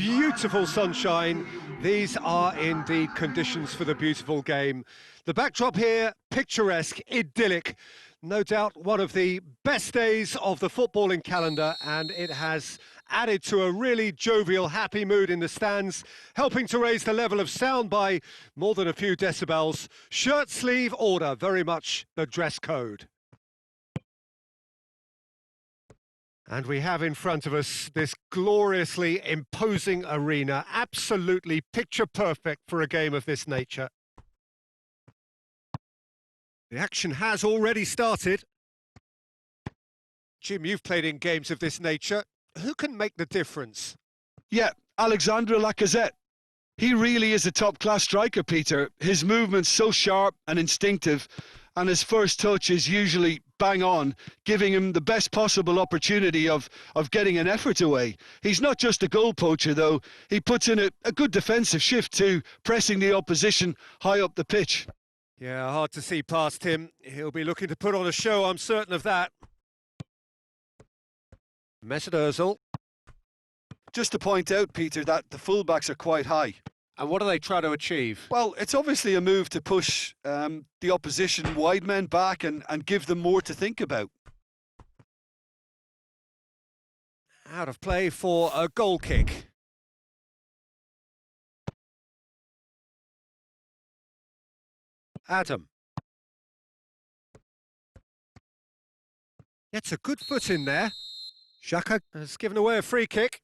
beautiful sunshine. These are indeed conditions for the beautiful game. The backdrop here, picturesque, idyllic. No doubt one of the best days of the footballing calendar, and it has added to a really jovial, happy mood in the stands, helping to raise the level of sound by more than a few decibels. Shirt sleeve order, very much the dress code. And we have in front of us this gloriously imposing arena, absolutely picture perfect for a game of this nature. The action has already started. Jim, you've played in games of this nature. Who can make the difference? Yeah, Alexandre Lacazette. He really is a top-class striker, Peter. His movement's so sharp and instinctive, and his first touch is usually bang on, giving him the best possible opportunity of getting an effort away. He's not just a goal poacher, though. He puts in a good defensive shift too, pressing the opposition high up the pitch. Yeah, hard to see past him. He'll be looking to put on a show, I'm certain of that. Mesut Ozil. Just to point out, Peter, that the fullbacks are quite high. And what do they try to achieve? Well, it's obviously a move to push the opposition wide men back and give them more to think about. Out of play for a goal kick. Adam. Gets a good foot in there. Xhaka has given away a free kick.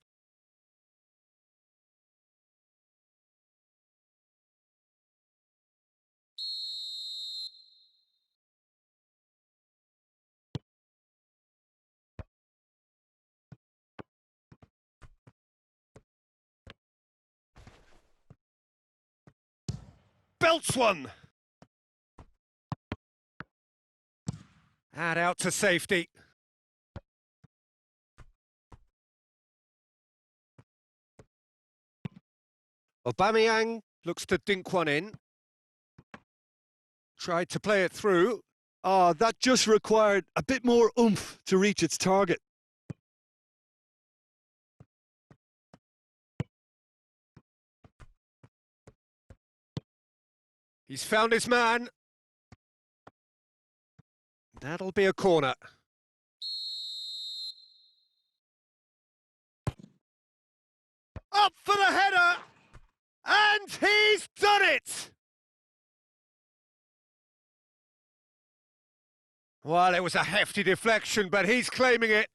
Belts one. And out to safety. Aubameyang looks to dink one in. Tried to play it through. That just required a bit more oomph to reach its target. He's found his man. That'll be a corner. Up for the header! And he's done it! Well, it was a hefty deflection, but he's claiming it.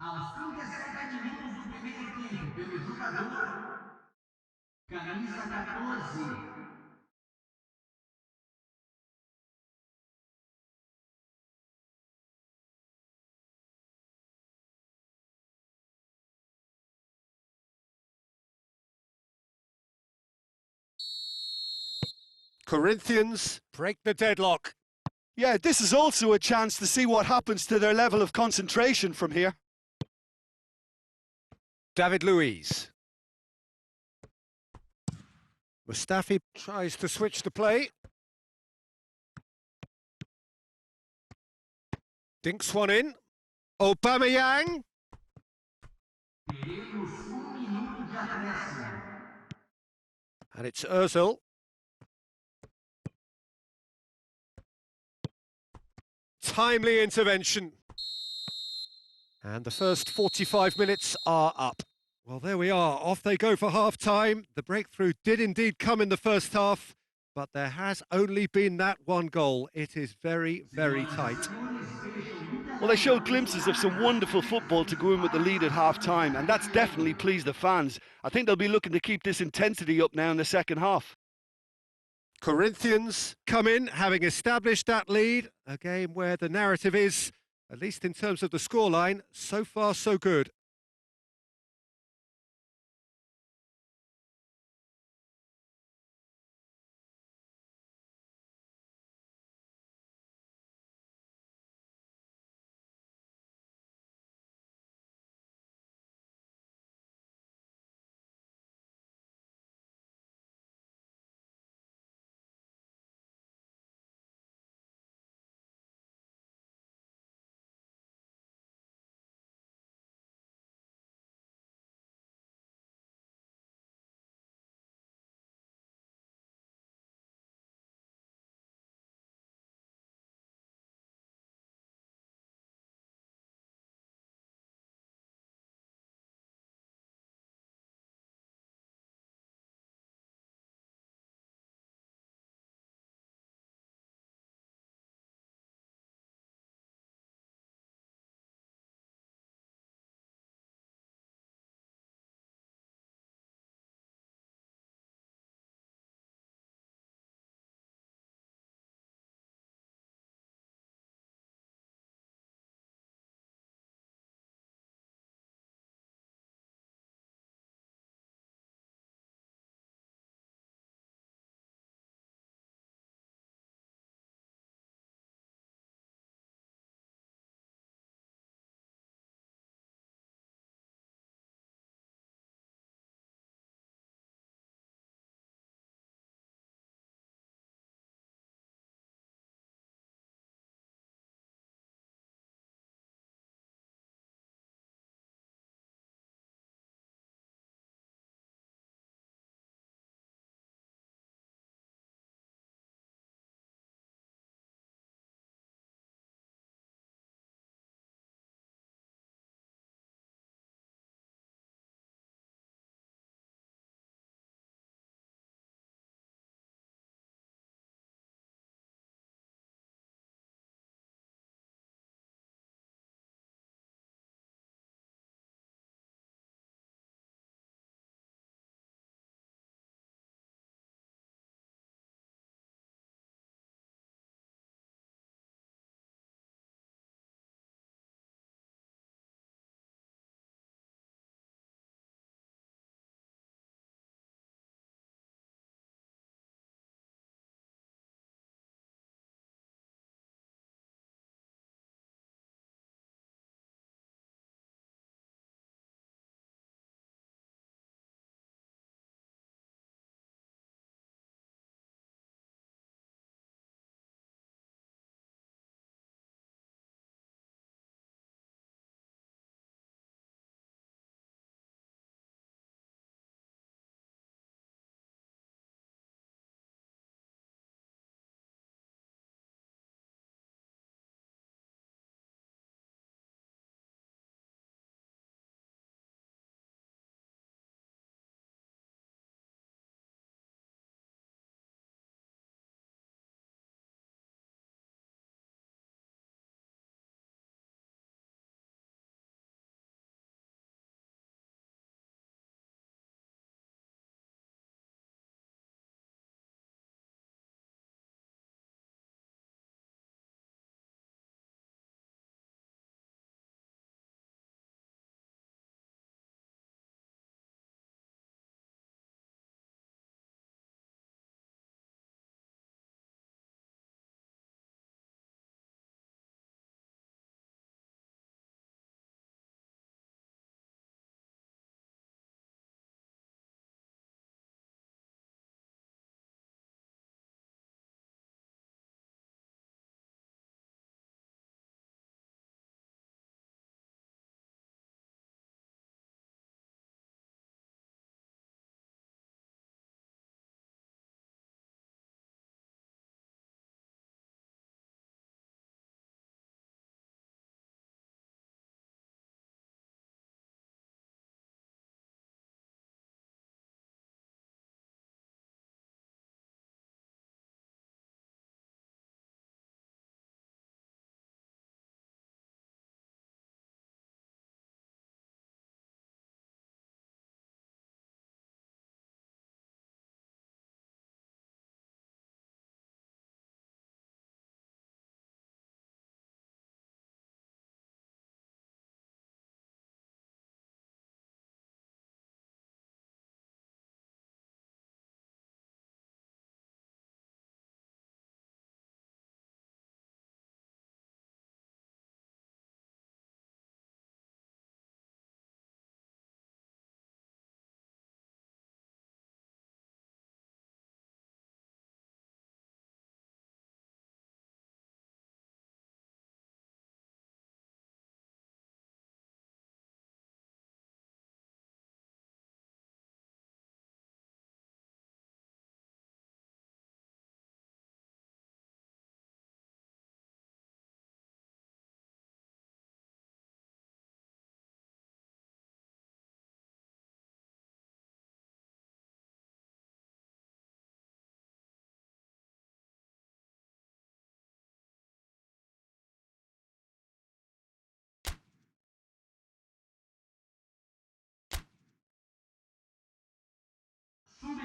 Aos 37 minutos do primeiro tempo, pelo jogador, camisa 14. Corinthians break the deadlock. Yeah, this is also a chance to see what happens to their level of concentration from here. David Luiz. Mustafi tries to switch the play. Dinks one in. Aubameyang. And it's Ozil. Timely intervention. And the first 45 minutes are up. Well, there we are. Off they go for half-time. The breakthrough did indeed come in the first half, but there has only been that one goal. It is very, very tight. Well, they showed glimpses of some wonderful football to go in with the lead at half-time, and that's definitely pleased the fans. I think they'll be looking to keep this intensity up now in the second half. Corinthians come in, having established that lead. A game where the narrative is, at least in terms of the scoreline, so far so good.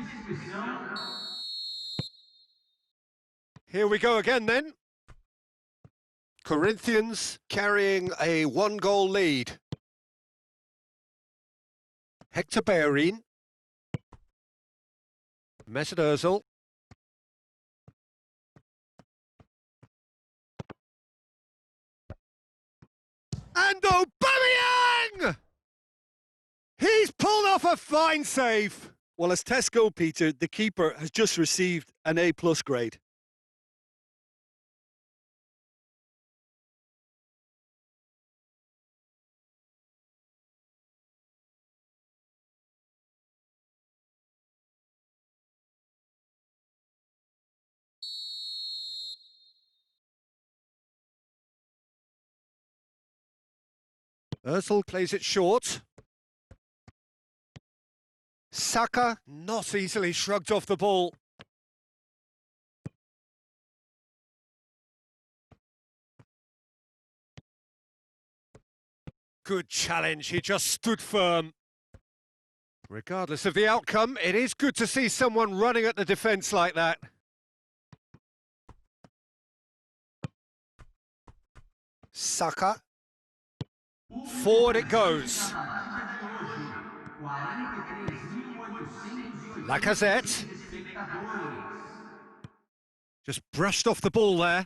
substituição. Here we go again then. Corinthians carrying a 1-goal lead. Hector Bellerin. Mesut Ozil. And Aubameyang! He's pulled off a fine save. Well, as Tesco, Peter, the keeper has just received an A+ grade. Ozil plays it short. Saka not easily shrugged off the ball. Good challenge, he just stood firm. Regardless of the outcome, it is good to see someone running at the defence like that. Saka. Forward it goes. Lacazette. Just brushed off the ball there.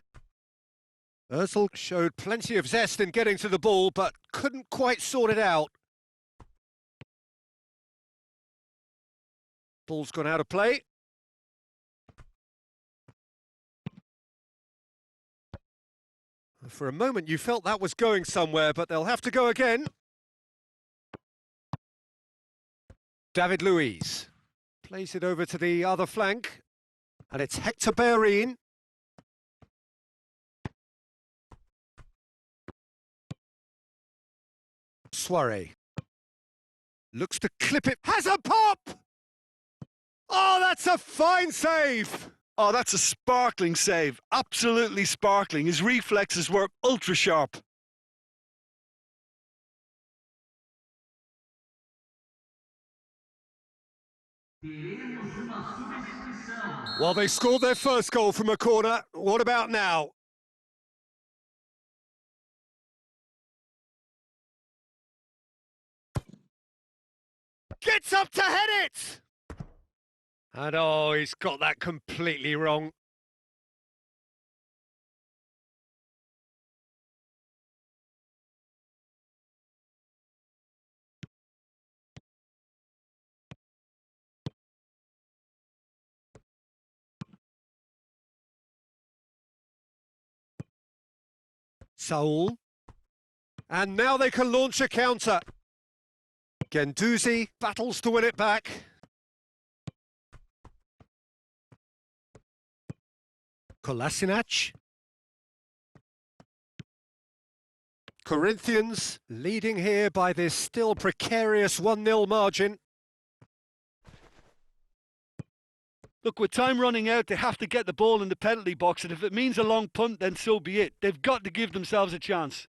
Ozil showed plenty of zest in getting to the ball, but couldn't quite sort it out. Ball's gone out of play. For a moment you felt that was going somewhere, but they'll have to go again. David Luiz plays it over to the other flank, and it's Hector Bellerin. Suarez looks to clip it, has a pop! Oh, that's a fine save! Oh, that's a sparkling save. Absolutely sparkling. His reflexes were ultra sharp. Well, they scored their first goal from a corner. What about now? Gets up to head it! And oh, he's got that completely wrong. Saul. And now they can launch a counter. Guendouzi battles to win it back. Kolasinac. Corinthians leading here by this still precarious 1-0 margin. Look, with time running out, they have to get the ball in the penalty box, and if it means a long punt, then so be it. They've got to give themselves a chance.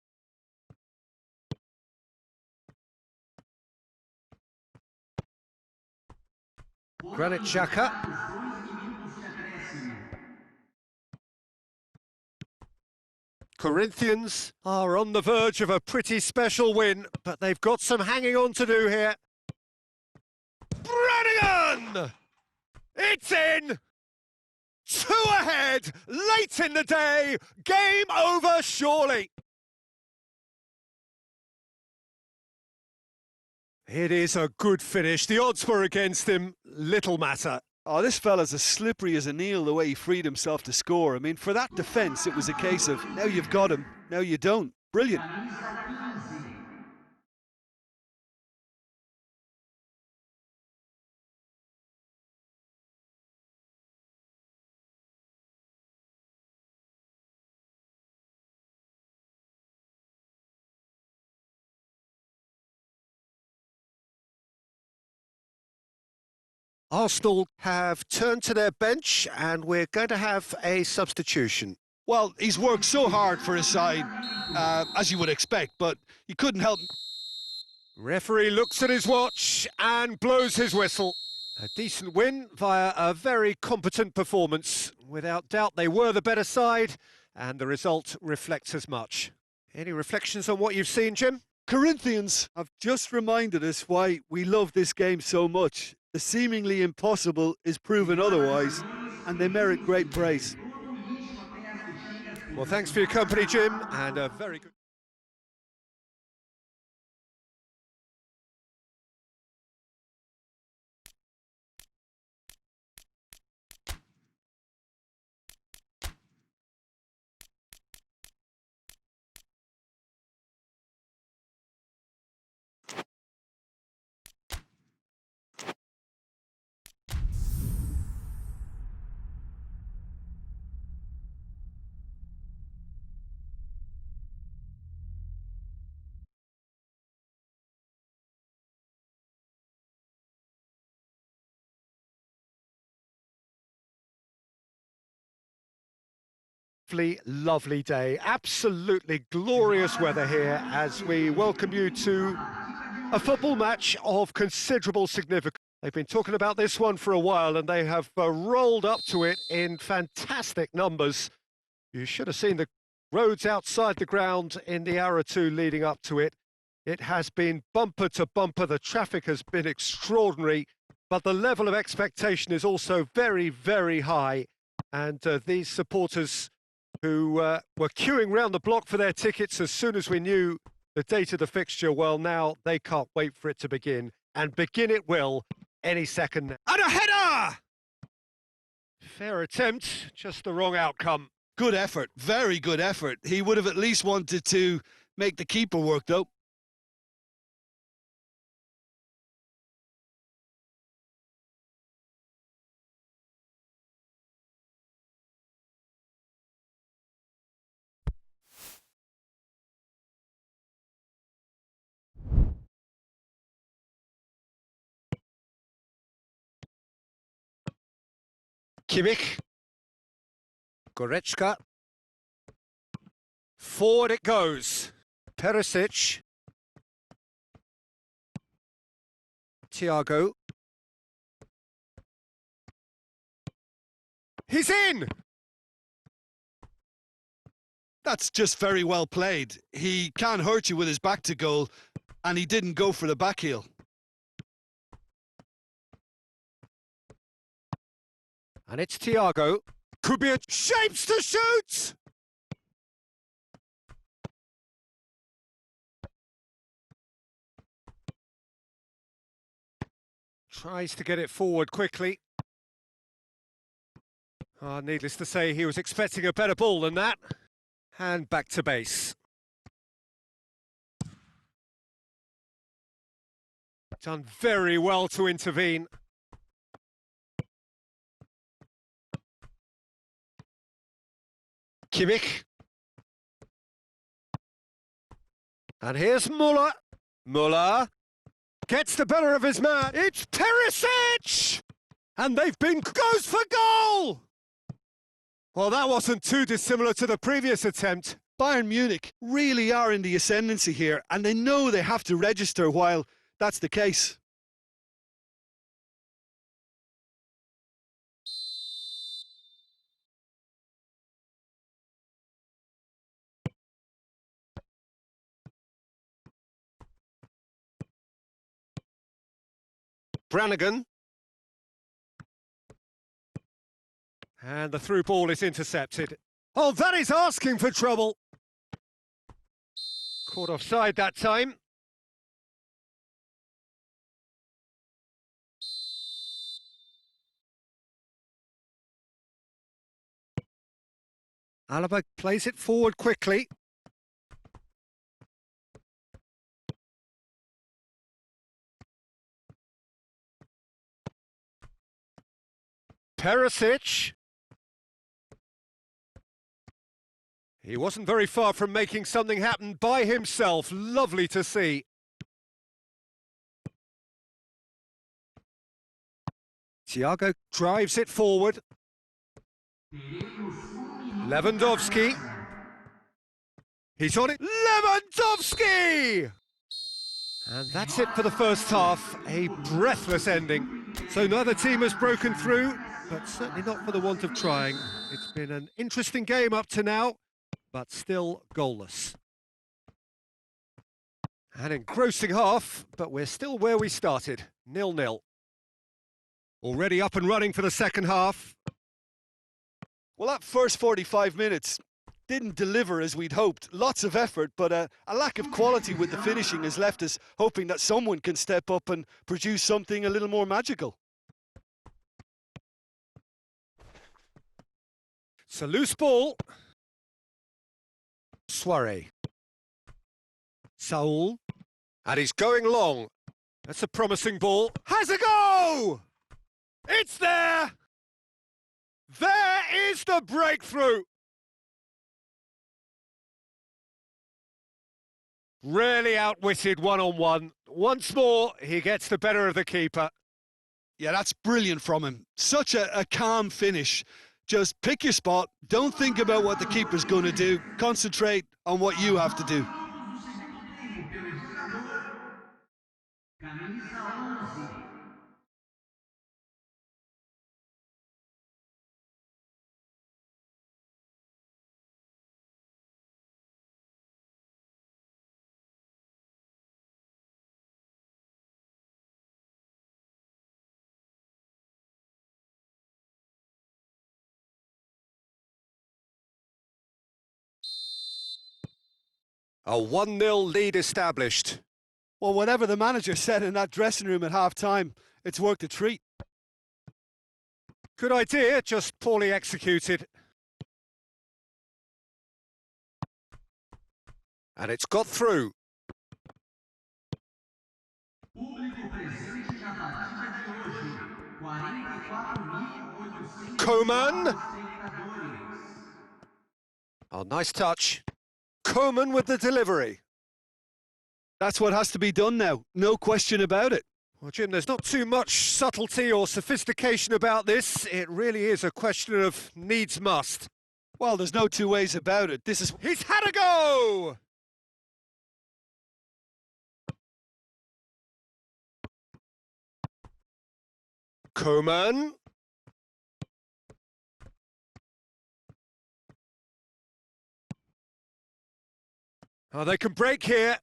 Granit Xhaka. Corinthians are on the verge of a pretty special win, but they've got some hanging on to do here. Brannigan! It's in! 2 ahead, late in the day, game over surely. It is a good finish. The odds were against him, little matter. Oh, this fella's as slippery as an eel the way he freed himself to score. I mean, for that defence, it was a case of, now you've got him, now you don't. Brilliant. Arsenal have turned to their bench and we're going to have a substitution. Well, he's worked so hard for his side, as you would expect, but he couldn't help. Referee looks at his watch and blows his whistle. A decent win via a very competent performance. Without doubt, they were the better side, and the result reflects as much. Any reflections on what you've seen, Jim? Corinthians have just reminded us why we love this game so much. The seemingly impossible is proven otherwise, and they merit great praise. Well, thanks for your company, Jim, and a very good... Lovely day, absolutely glorious weather here as we welcome you to a football match of considerable significance. They've been talking about this one for a while and they have rolled up to it in fantastic numbers. You should have seen the roads outside the ground in the hour or two leading up to it. It has been bumper to bumper, the traffic has been extraordinary, but the level of expectation is also very, very high. And these supporters who were queuing round the block for their tickets as soon as we knew the date of the fixture, well, now they can't wait for it to begin. And begin it will any second now. And a header! Fair attempt, just the wrong outcome. Good effort, very good effort. He would have at least wanted to make the keeper work, though. Kimmich. Goretzka. Forward it goes. Perisic. Thiago. He's in! That's just very well played. He can't hurt you with his back to goal, and he didn't go for the back heel. And it's Thiago. Could be a shapes to shoot! Tries to get it forward quickly. Needless to say, he was expecting a better ball than that. And back to base. Done very well to intervene. Kimmich. And here's Muller. Muller gets the better of his man. It's Perisic! And they've been... goes for goal! Well, that wasn't too dissimilar to the previous attempt. Bayern Munich really are in the ascendancy here, and they know they have to register while that's the case. Brannigan. And the through ball is intercepted. Oh, that is asking for trouble. Caught offside that time. Alaba plays it forward quickly. Perisic. He wasn't very far from making something happen by himself. Lovely to see. Thiago drives it forward. Lewandowski. He's on it. Lewandowski! And that's it for the first half, a breathless ending. So neither team has broken through, but certainly not for the want of trying. It's been an interesting game up to now, but still goalless. An engrossing half, but we're still where we started, 0-0. Already up and running for the second half. Well, that first 45 minutes didn't deliver as we'd hoped. Lots of effort, but a lack of quality with the finishing has left us hoping that someone can step up and produce something a little more magical. It's a loose ball. Soiree. Saul. And he's going long. That's a promising ball. Has a go! It's there! There is the breakthrough! Really outwitted one-on-one. Once more, he gets the better of the keeper. Yeah, that's brilliant from him. Such a calm finish. Just pick your spot. Don't think about what the keeper's going to do. Concentrate on what you have to do. Camisa 11. A 1-0 lead established. Well, whatever the manager said in that dressing room at half-time, it's worked a treat. Good idea, just poorly executed. And it's got through. Público presente na partida de hoje. 44.800 Coman. espectadores. Oh, nice touch. Coman with the delivery. That's what has to be done now. No question about it. Well, Jim, there's not too much subtlety or sophistication about this. It really is a question of needs must. Well, there's no two ways about it. He's had a go! Coman. Oh, they can break here.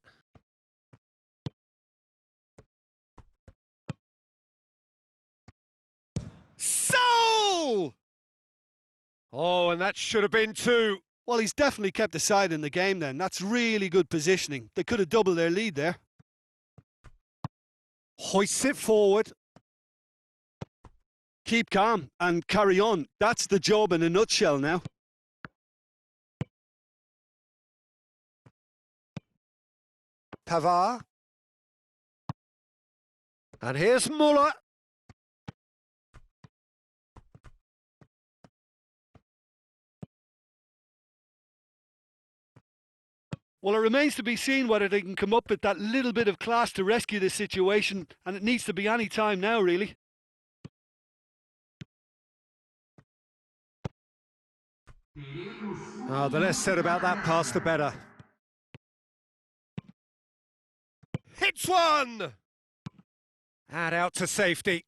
So! Oh, and that should have been two. Well, he's definitely kept the side in the game then. That's really good positioning. They could have doubled their lead there. Hoists it forward. Keep calm and carry on. That's the job in a nutshell now. Pavard. And here's Muller. Well, it remains to be seen whether they can come up with that little bit of class to rescue this situation, and it needs to be any time now, really. Oh, the less said about that pass, the better. Hits one! And out to safety.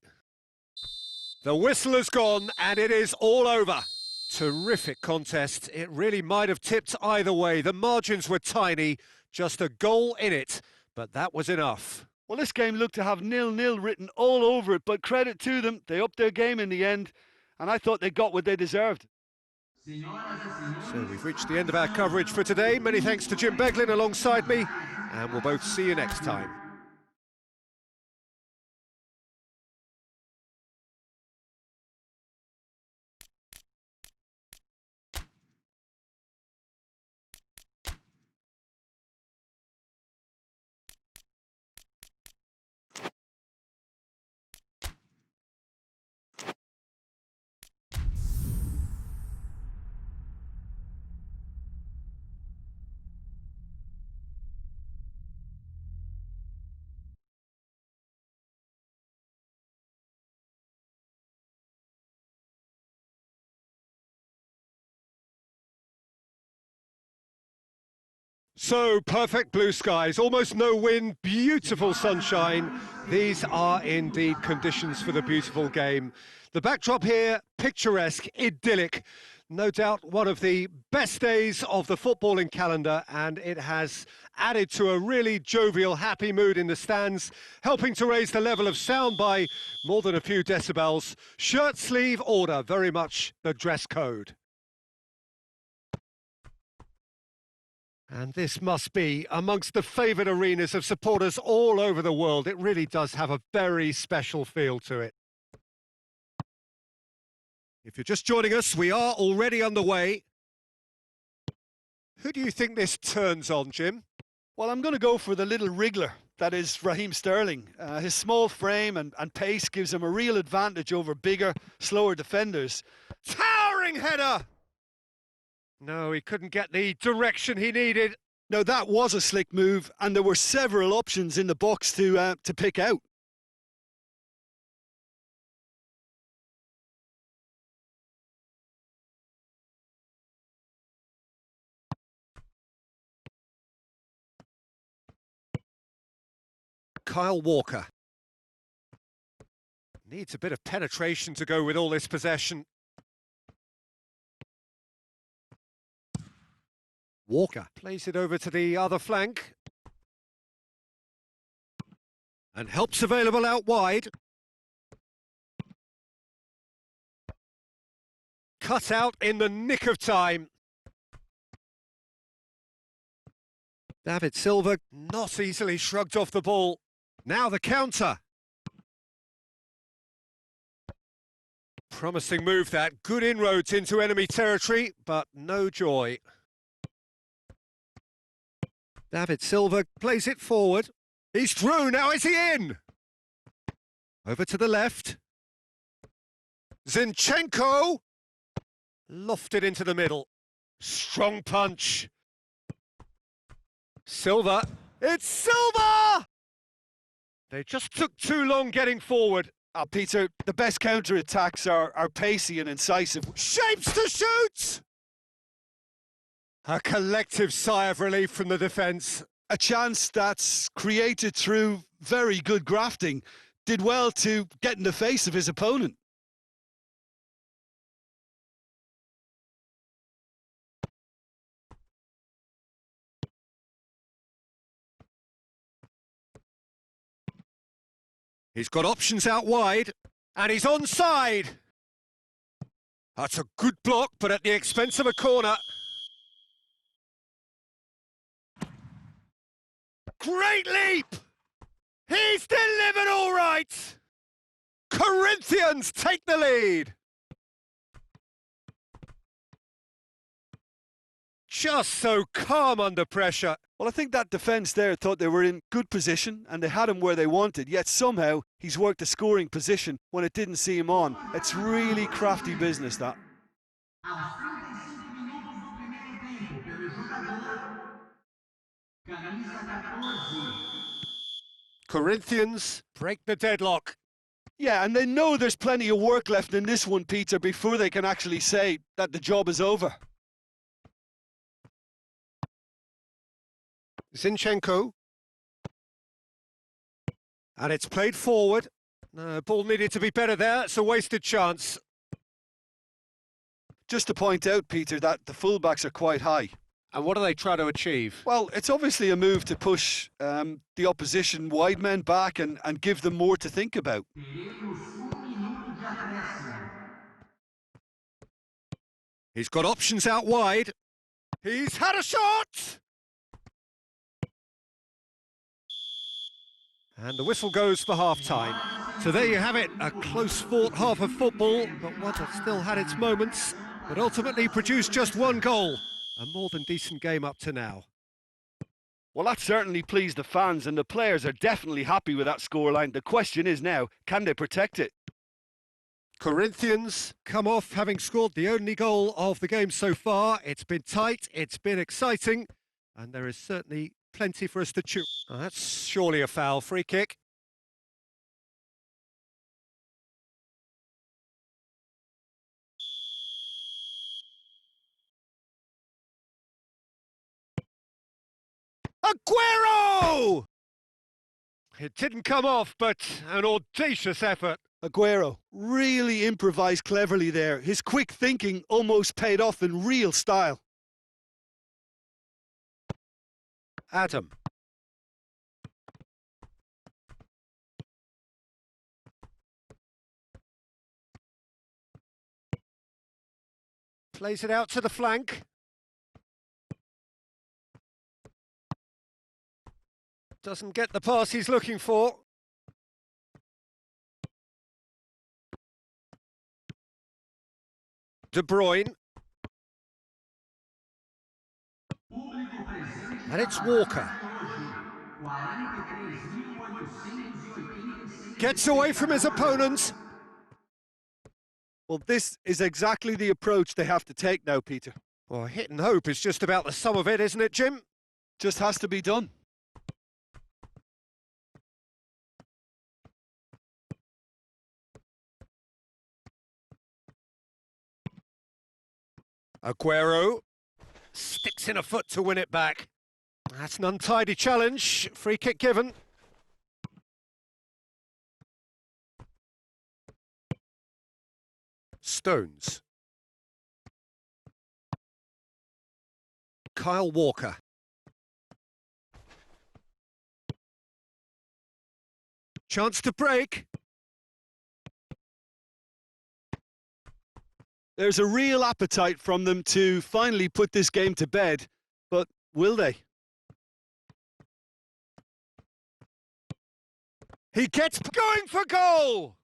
The whistle has gone, and it is all over. Terrific contest. It really might have tipped either way. The margins were tiny, just a goal in it, but that was enough. Well, this game looked to have 0-0 written all over it, but credit to them, they upped their game in the end, and I thought they got what they deserved. So we've reached the end of our coverage for today. Many thanks to Jim Beglin alongside me, and we'll both see you next time. So perfect blue skies, almost no wind, beautiful sunshine. These are indeed conditions for the beautiful game. The backdrop here, picturesque, idyllic. No doubt one of the best days of the footballing calendar, and it has added to a really jovial, happy mood in the stands, helping to raise the level of sound by more than a few decibels. Shirt sleeve order, very much the dress code. And this must be amongst the favoured arenas of supporters all over the world. It really does have a very special feel to it. If you're just joining us, we are already underway. Who do you think this turns on, Jim? Well, I'm going to go for the little wriggler. That is Raheem Sterling. His small frame and pace gives him a real advantage over bigger, slower defenders. Towering header! No, he couldn't get the direction he needed. Now, that was a slick move, and there were several options in the box to pick out. Kyle Walker. Needs a bit of penetration to go with all this possession. Walker plays it over to the other flank. And help's available out wide. Cut out in the nick of time. David Silva not easily shrugged off the ball. Now the counter. Promising move that. Good inroads into enemy territory, but no joy. David Silva plays it forward. He's through, now is he in? Over to the left. Zinchenko! Lofted into the middle. Strong punch. Silva. It's Silva! They just took too long getting forward. Peter, the best counter-attacks are pacey and incisive. Shapes to shoot! A collective sigh of relief from the defence. A chance that's created through very good grafting. Did well to get in the face of his opponent. He's got options out wide, and he's onside. That's a good block, but at the expense of a corner. Great leap! He's delivered all right! Corinthians take the lead! Just so calm under pressure. Well, I think that defence there thought they were in good position and they had him where they wanted, yet somehow he's worked a scoring position when it didn't see him on. It's really crafty business, that. Aos 35 minutos do primeiro tempo, pelo jogador camisa 14. Corinthians break the deadlock. Yeah, and they know there's plenty of work left in this one, Peter, before they can actually say that the job is over. Zinchenko. And it's played forward. Ball needed to be better there. It's a wasted chance. Just to point out, Peter, that the fullbacks are quite high. And what do they try to achieve? Well, it's obviously a move to push the opposition wide men back and give them more to think about. Teremos minuto de acréscimo. He's got options out wide. He's had a shot! And the whistle goes for half-time. So there you have it, a close-fought half of football, but one that still had its moments, but ultimately produced just one goal. A more than decent game up to now. Well, that certainly pleased the fans, and the players are definitely happy with that scoreline. The question is now, can they protect it? Corinthians come off having scored the only goal of the game so far. It's been tight, it's been exciting, and there is certainly plenty for us to chew. Oh, that's surely a foul. Free kick. Aguero! It didn't come off, but an audacious effort. Aguero really improvised cleverly there. His quick thinking almost paid off in real style. Adam. Plays it out to the flank. Doesn't get the pass he's looking for. De Bruyne. And it's Walker. Gets away from his opponent. Well, this is exactly the approach they have to take now, Peter. Well, hit and hope is just about the sum of it, isn't it, Jim? Just has to be done. Aguero sticks in a foot to win it back. That's an untidy challenge. Free kick given. Stones. Kyle Walker. Chance to break. There's a real appetite from them to finally put this game to bed, but will they? He gets going for goal!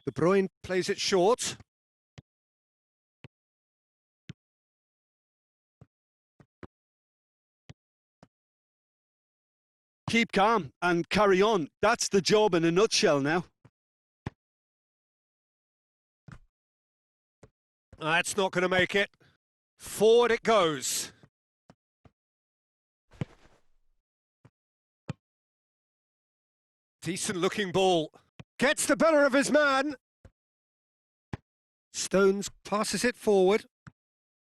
De Bruyne plays it short. Keep calm and carry on. That's the job in a nutshell now. That's not going to make it. Forward it goes. Decent looking ball. Gets the better of his man. Stones passes it forward.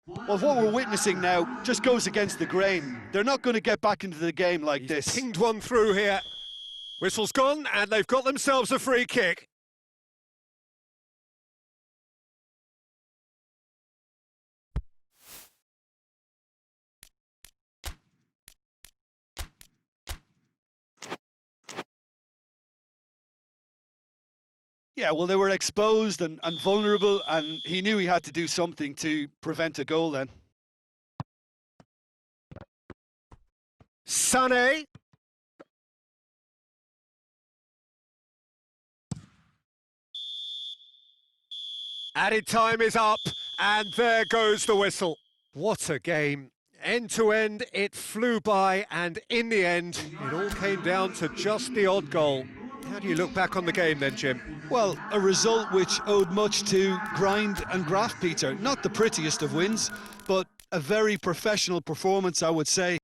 Well, what we're witnessing now just goes against the grain. They're not going to get back into the game like this. Pinged one through here. Whistle's gone, and they've got themselves a free kick. Yeah, well, they were exposed and vulnerable, and he knew he had to do something to prevent a goal then. Sané. Added time is up, and there goes the whistle. What a game. End to end, it flew by, and in the end, it all came down to just the odd goal. How do you look back on the game then, Jim? Well, a result which owed much to grind and graft, Peter. Not the prettiest of wins, but a very professional performance, I would say.